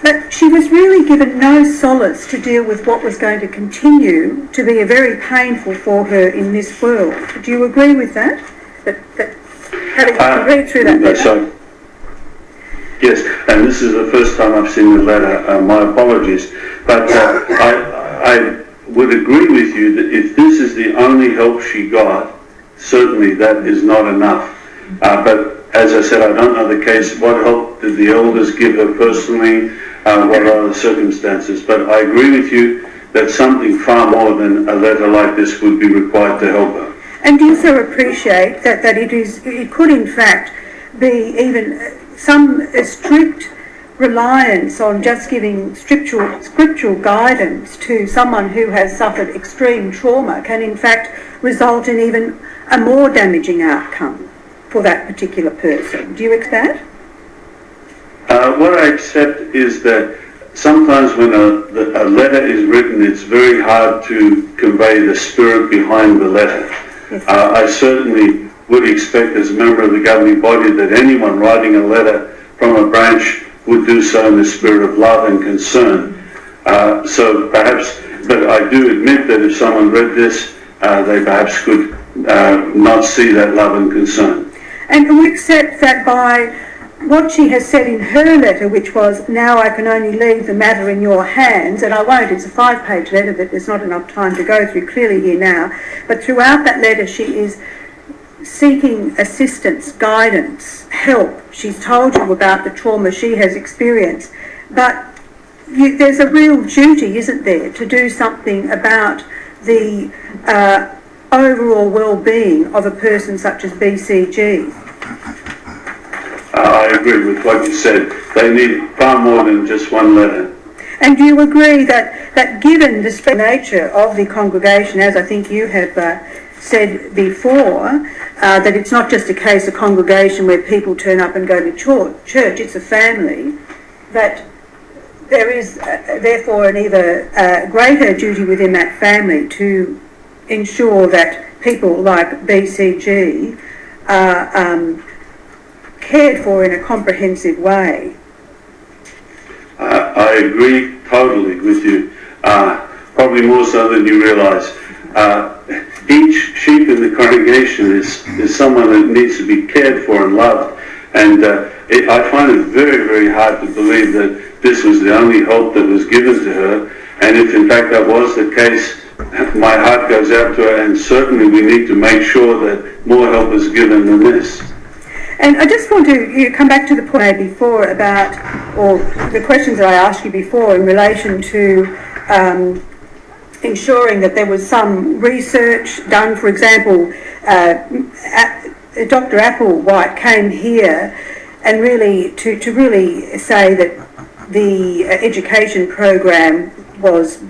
But she was really given no solace to deal with what was going to continue to be very painful for her in this world. Do you agree with that? That having read through that letter? So, yes, and this is the first time I've seen the letter. My apologies. But I would agree with you that if this is the only help she got, certainly that is not enough. But as I said, I don't know the case. What help did the elders give her personally? What are the circumstances? But I agree with you that something far more than a letter like this would be required to help her. And do you so appreciate that it could in fact be even some strict reliance on just giving scriptural guidance to someone who has suffered extreme trauma can in fact result in even a more damaging outcome for that particular person? Do you accept that? What I accept is that sometimes when a letter is written, it's very hard to convey the spirit behind the letter. Yes. I certainly would expect as a member of the governing body that anyone writing a letter from a branch would do so in the spirit of love and concern. So perhaps, but I do admit that if someone read this, they perhaps could not see that love and concern. And we accept that by what she has said in her letter, which was, now I can only leave the matter in your hands, and I won't, it's a 5-page letter that there's not enough time to go through clearly here now, but throughout that letter she is seeking assistance, guidance, help. She's told you about the trauma she has experienced, but there's a real duty, isn't there, to do something about the overall well-being of a person such as BCG. I agree with what you said. They need far more than just one letter. And do you agree that given the special nature of the congregation, as I think you have said before, that it's not just a case of congregation where people turn up and go to church, it's a family, that there is therefore an either greater duty within that family to ensure that people like BCG are cared for in a comprehensive way. I agree totally with you, probably more so than you realise. Each sheep in the congregation is someone that needs to be cared for and loved, and I find it very, very hard to believe that this was the only help that was given to her, and if in fact that was the case, my heart goes out to her, and certainly we need to make sure that more help is given than this. And I just want to come back to the point I made before about, or the questions that I asked you before in relation to ensuring that there was some research done. For example, Dr. Applewhite came here and really to really say that the education program was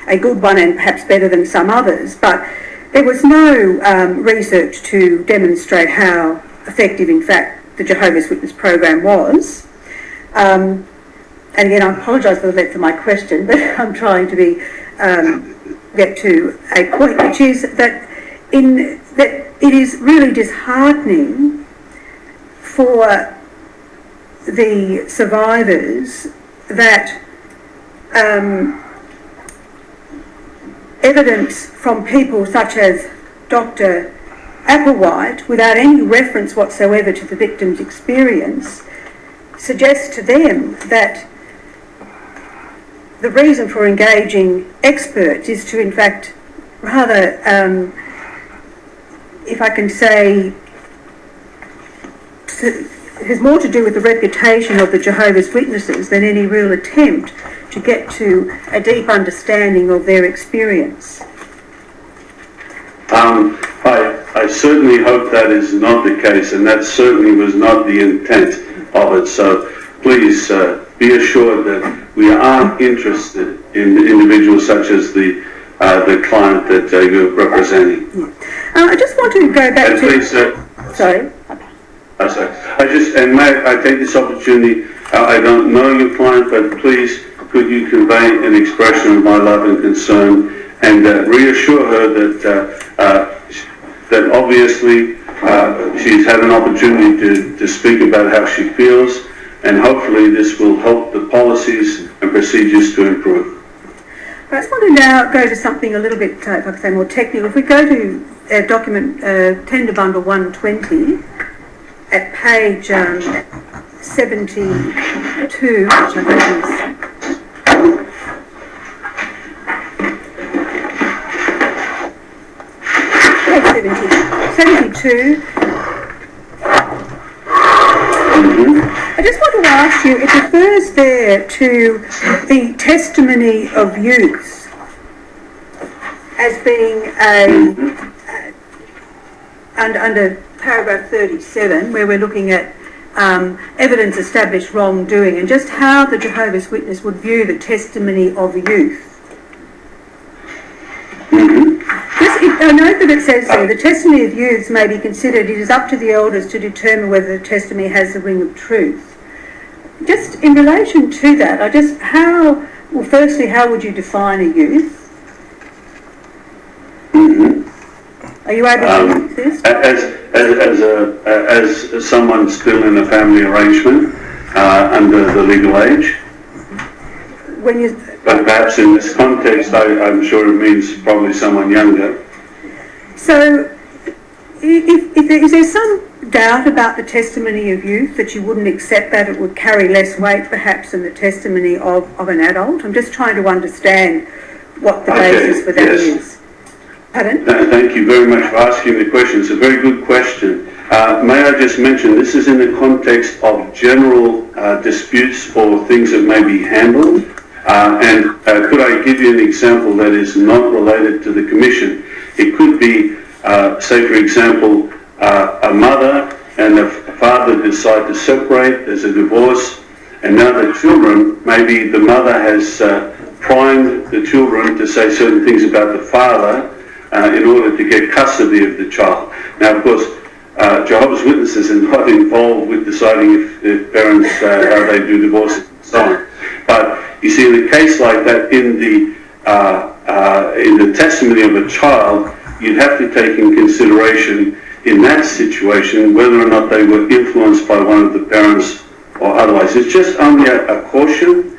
a good one and perhaps better than some others, but there was no research to demonstrate how effective, in fact, the Jehovah's Witness program was. And again, I apologise for the length of my question, but I'm trying to get to a point, which is that it is really disheartening for the survivors that evidence from people such as Dr. Applewhite, without any reference whatsoever to the victim's experience, suggests to them that the reason for engaging experts is to, in fact, rather, if I can say, it has more to do with the reputation of the Jehovah's Witnesses than any real attempt to get to a deep understanding of their experience. I certainly hope that is not the case, and that certainly was not the intent of it. So please be assured that we are interested in individuals such as the client that you're representing. I just want to go back and to... Please, sorry? And may I take this opportunity, I don't know your client, but please could you convey an expression of my love and concern and reassure her that obviously she's had an opportunity to speak about how she feels, and hopefully this will help the policies and procedures to improve. I just want to now go to something a little bit, if I could say, more technical. If we go to document Tender Bundle 120 at page 72, which I think is... page 72. I just want to ask you, it refers there to the testimony of youths as being under paragraph 37, where we're looking at evidence established wrongdoing, and just how the Jehovah's Witness would view the testimony of youth. I note that it says there, the testimony of youths may be considered, it is up to the elders to determine whether the testimony has the ring of truth. Just in relation to that, firstly, how would you define a youth? Are you able to do this? As someone still in a family arrangement under the legal age. But perhaps in this context, I'm sure it means probably someone younger. So, is there some doubt about the testimony of youth, that you wouldn't accept that it would carry less weight perhaps than the testimony of an adult? I'm just trying to understand what the basis for that is. Pardon? Thank you very much for asking the question. It's a very good question. May I just mention, this is in the context of general disputes or things that may be handled. Could I give you an example that is not related to the Commission? It could be, say for example, a mother and a father decide to separate, there's a divorce, and now the children, maybe the mother has primed the children to say certain things about the father in order to get custody of the child. Now, of course, Jehovah's Witnesses are not involved with deciding if parents, how they do divorces and so on. But you see, in a case like that, in the testimony of a child, you'd have to take in consideration in that situation whether or not they were influenced by one of the parents or otherwise. It's just only a caution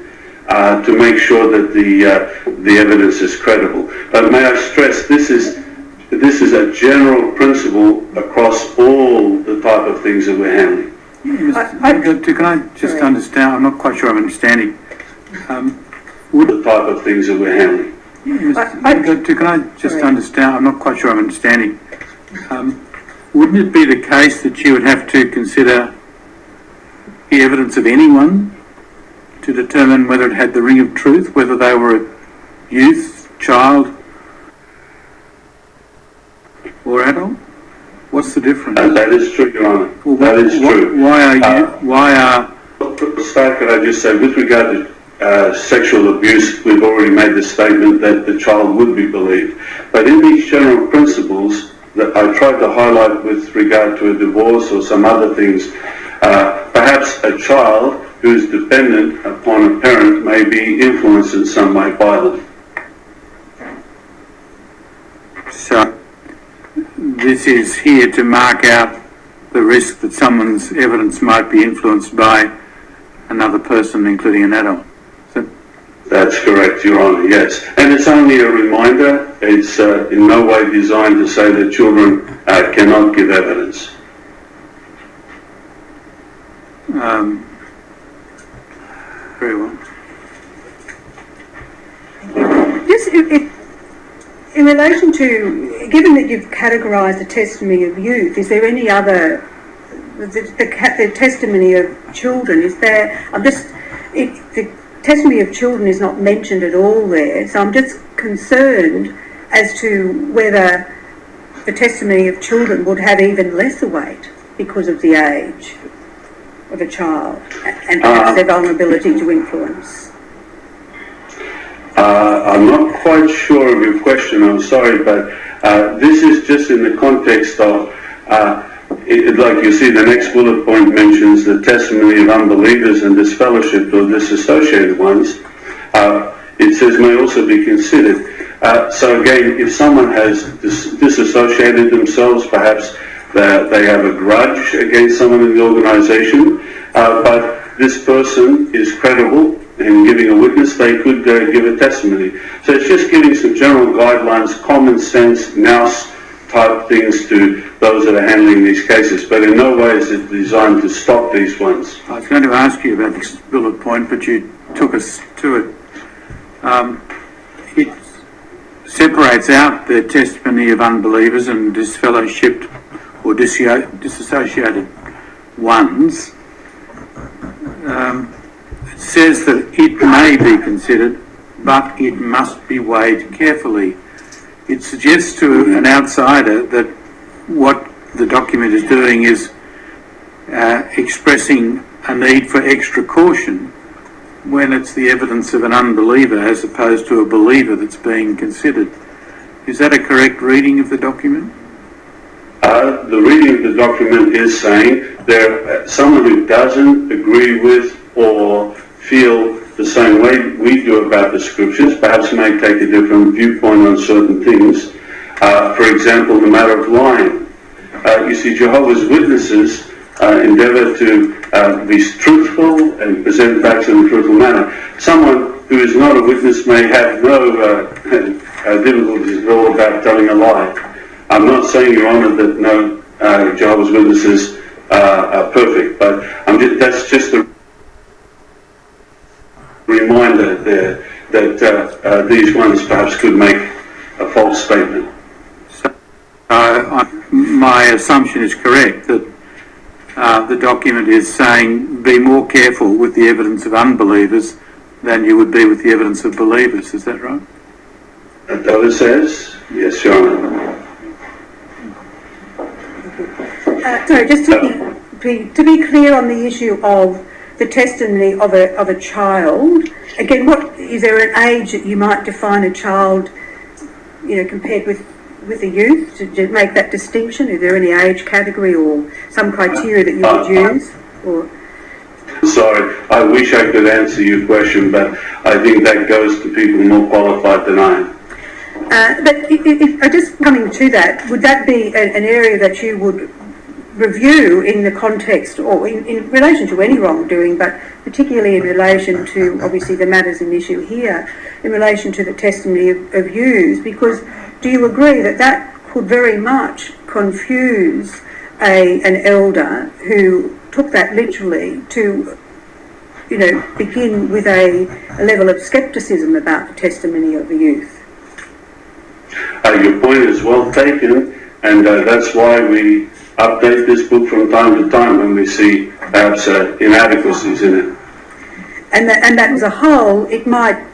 to make sure that the evidence is credible. But may I stress, this is a general principle across all the type of things that we're handling. Can I just understand? I'm not quite sure I'm understanding. The type of things that we're handling. Can I just understand? I'm not quite sure I'm understanding. Wouldn't it be the case that you would have to consider the evidence of anyone to determine whether it had the ring of truth, whether they were a youth, child, or adult? What's the difference? That is true, Your Honour. Well, that is true. To start, could I just say, with regard to sexual abuse, we've already made the statement that the child would be believed. But in these general principles that I tried to highlight with regard to a divorce or some other things, perhaps a child who is dependent upon a parent may be influenced in some way by them. So, this is here to mark out the risk that someone's evidence might be influenced by another person, including an adult. That's correct, Your Honour, yes. And it's only a reminder. It's in no way designed to say that children cannot give evidence. Very well. Just in relation to, given that you've categorised the testimony of youth, is there any other, the testimony of children, is there, the testimony of children is not mentioned at all there, so I'm just concerned as to whether the testimony of children would have even lesser weight because of the age of a child and perhaps their vulnerability to influence. I'm not quite sure of your question, I'm sorry, but this is just in the context of, like you see, the next bullet point mentions the testimony of unbelievers and disfellowshipped or disassociated ones. It says may also be considered. So again, if someone has disassociated themselves, perhaps they have a grudge against someone in the organisation, but this person is credible in giving a witness, they could give a testimony. So it's just giving some general guidelines, common sense, nous type things to those that are handling these cases, but in no way is it designed to stop these ones. I was going to ask you about this bullet point, but you took us to it. It separates out the testimony of unbelievers and disfellowshipped or disassociated ones. It says that it may be considered, but it must be weighed carefully. It suggests to an outsider that what the document is doing is expressing a need for extra caution when it's the evidence of an unbeliever as opposed to a believer that's being considered. Is that a correct reading of the document? The reading of the document is saying someone who doesn't agree with or feel the same way we do about the scriptures, perhaps may take a different viewpoint on certain things. For example, the matter of lying. You see, Jehovah's Witnesses endeavour to be truthful and present facts in a truthful manner. Someone who is not a witness may have no difficulties at all about telling a lie. I'm not saying, Your Honour, that no Jehovah's Witnesses are perfect, but that's just a reminder there that these ones perhaps could make a false statement. So my assumption is correct that the document is saying be more careful with the evidence of unbelievers than you would be with the evidence of believers. Is that right? That what it says? Yes, Your Honour. Sorry, just to be clear on the issue of the testimony of a child. Again, what is there an age that you might define a child, compared with a youth to make that distinction? Is there any age category or some criteria that you would use? Or sorry, I wish I could answer your question, but I think that goes to people more qualified than I am. But just coming to that, would that be an area that you would review in the context or in relation to any wrongdoing, but particularly in relation to obviously the matters in issue here, in relation to the testimony of youths? Because do you agree that could very much confuse an elder who took that literally to begin with a level of scepticism about the testimony of the youth? Your point is well taken, and that's why we update this book from time to time when we see perhaps inadequacies in it. And that as a whole, it might,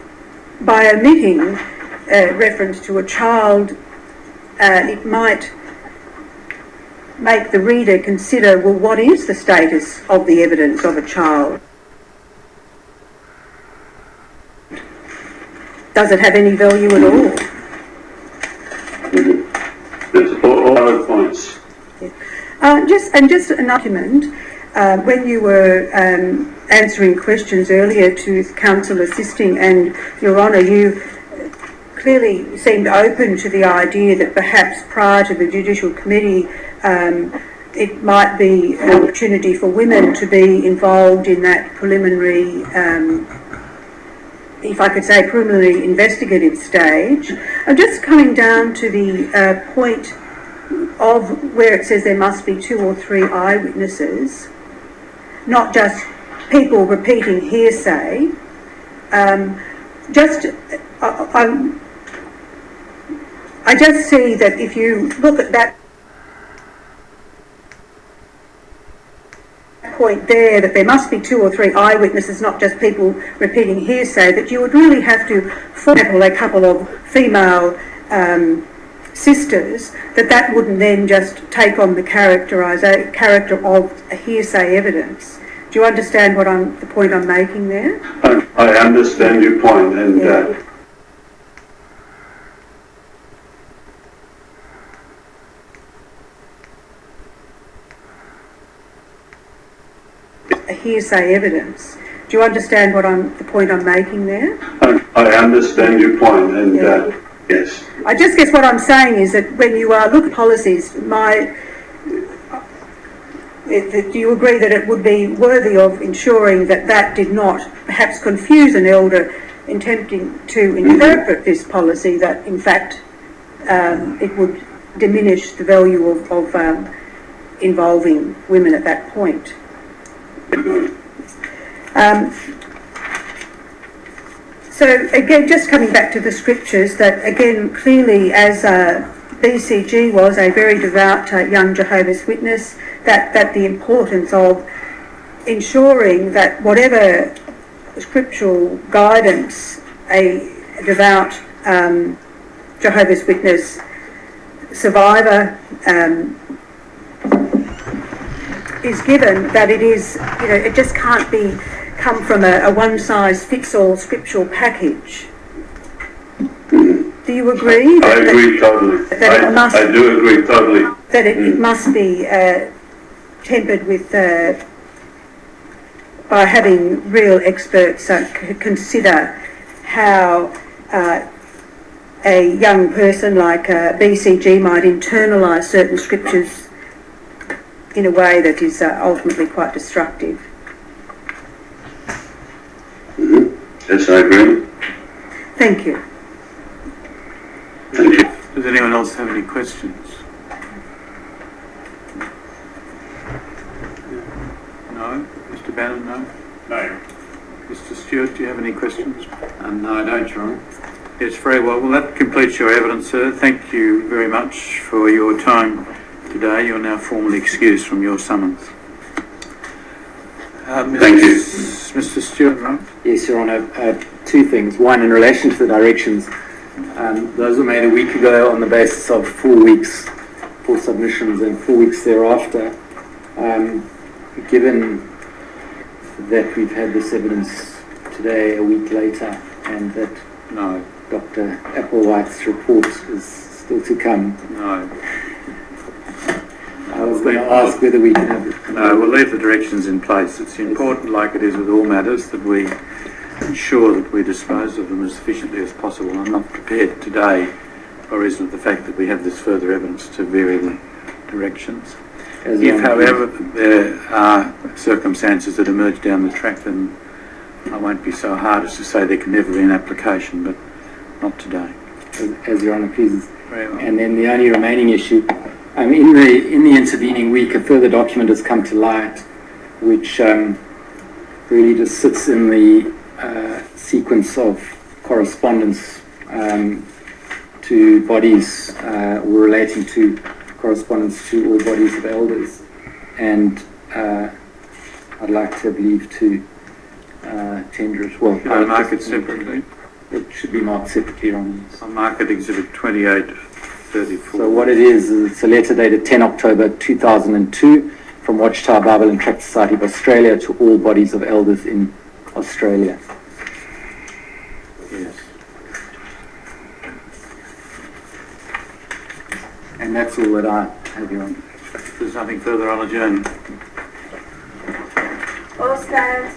by omitting reference to a child, it might make the reader consider, well, what is the status of the evidence of a child? Does it have any value at all? There's all other points. Just an argument, when you were answering questions earlier to counsel assisting, and Your Honour, you clearly seemed open to the idea that perhaps prior to the Judicial Committee it might be an opportunity for women to be involved in that preliminary if I could say, preliminary investigative stage. I'm just coming down to the point of where it says there must be 2 or 3 eyewitnesses, not just people repeating hearsay. I just see that if you look at that point there, that there must be 2 or 3 eyewitnesses, not just people repeating hearsay, that you would really have to, for example, a couple of female sisters, that wouldn't then just take on the character of a hearsay evidence. Do you understand the point I'm making there? I understand your point, and a hearsay evidence. Do you understand the point I'm making there? I understand your point, and yes. I just guess what I'm saying is that when you look at policies, do you agree that it would be worthy of ensuring that did not perhaps confuse an elder attempting to interpret this policy, that in fact it would diminish the value of involving women at that point? So again, just coming back to the scriptures, that again clearly, as BCG was a very devout young Jehovah's Witness, that the importance of ensuring that whatever scriptural guidance a devout Jehovah's Witness survivor is given, that it is, it just can't come from a one-size-fits-all scriptural package. Do you agree? I agree totally. I do agree totally. That it must be tempered with, by having real experts consider how a young person like BCG might internalise certain scriptures in a way that is ultimately quite destructive. Yes, I agree. Thank you. Thank you. Does anyone else have any questions? No? Mr. Bannon, no? No. Mr. Stewart, do you have any questions? No, I don't, Your Honour. Yes, very well. Well, that completes your evidence, sir. Thank you very much for your time today. You're now formally excused from your summons. Thank you. Mr. Stewart, right? Yes, Your Honour. 2 things. One, in relation to the directions, those were made a week ago on the basis of 4 weeks for submissions and 4 weeks thereafter. Given that we've had this evidence today a week later, and that No. Dr. Applewhite's report is still to come, No. I was going to ask whether we can have it. No, we'll leave the directions in place. It's important, like it is with all matters, that we ensure that we dispose of them as efficiently as possible. I'm not prepared today, by reason of the fact that we have this further evidence, to vary the directions. If, however, there are circumstances that emerge down the track, then I won't be so hard as to say there can never be an application, but not today. As Your Honour pleases. Very well. And then the only remaining issue, in the intervening week, a further document has come to light, which really just sits in the sequence of correspondence to bodies, or relating to correspondence to all bodies of elders, and I'd like to have leave to tender it. Well, Should I mark it separately? It should be marked separately on these. I'll mark it Exhibit 2834. So what it is it's a letter dated 10 October 2002 from Watchtower Bible and Tract Society of Australia to all bodies of elders in Australia. Yes. And that's all that I have, Your Honour. There's nothing further, I'll adjourn. All stand.